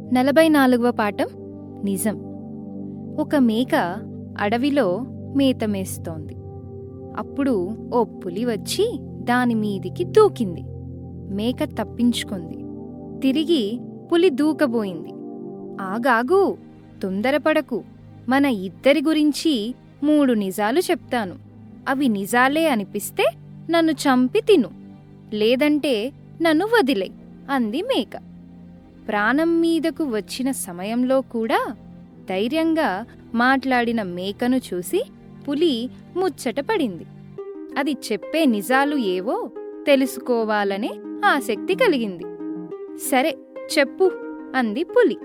44వ పాఠం నిజం. ఒక మేక అడవిలో మేత మేస్తోంది. అప్పుడు ఓ పులి వచ్చి దానిమీదికి దూకింది. మేక తప్పించుకుంది. తిరిగి పులి దూకబోయింది. ఆగాగు, తొందరపడకు, మన ఇద్దరి గురించి 3 నిజాలు చెప్తాను. అవి నిజాలే అనిపిస్తే నన్ను చంపి తిను, లేదంటే నన్ను వదిలేయ్ అంది మేక. ప్రాణం మీదకు వచ్చిన సమయంలో కూడా ధైర్యంగా మాట్లాడిన మేకను చూసి పులి ముచ్చటపడింది. అది చెప్పే నిజాలు ఏవో తెలుసుకోవాలనే ఆసక్తి కలిగింది. సరే చెప్పు అంది పులి.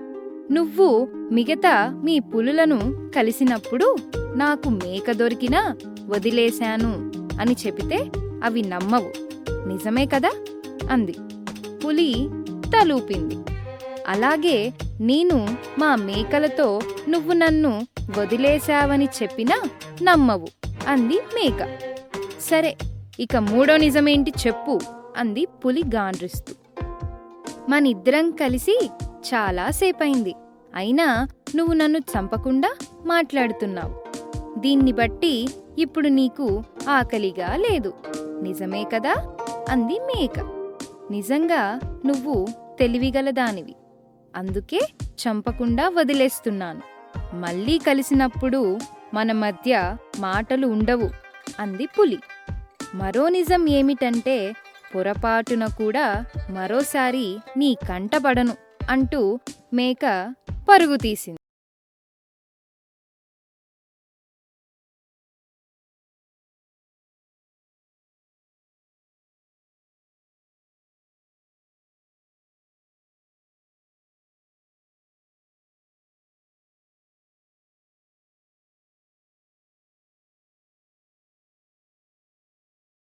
నువ్వు మిగతా మీ పులులను కలిసినప్పుడు నాకు మేక దొరికినా వదిలేశాను అని చెబితే అవి నమ్మవు, నిజమే కదా అంది. పులి తలూపింది. అలాగే నేను మా మేకలతో నువ్వు నన్ను వదిలేశావని చెప్పినా నమ్మవు అంది మేక. సరే, ఇక 3వ నిజమేంటి చెప్పు అంది పులి గాండ్రిస్తూ. మనిద్దరం కలిసి చాలాసేపయింది, అయినా నువ్వు నన్ను చంపకుండా మాట్లాడుతున్నావు. దీన్ని బట్టి ఇప్పుడు నీకు ఆకలిగా లేదు, నిజమే కదా అంది మేక. నిజంగా నువ్వు తెలివిగలదానివి, అందుకే చంపకుండా వదిలేస్తున్నాను. మళ్ళీ కలిసినప్పుడు మన మధ్య మాటలు ఉండవు అంది పులి. మరో నిజం ఏమిటంటే పొరపాటున కూడా మరోసారి నీ కంటపడను అంటూ మేక పరుగు తీసింది.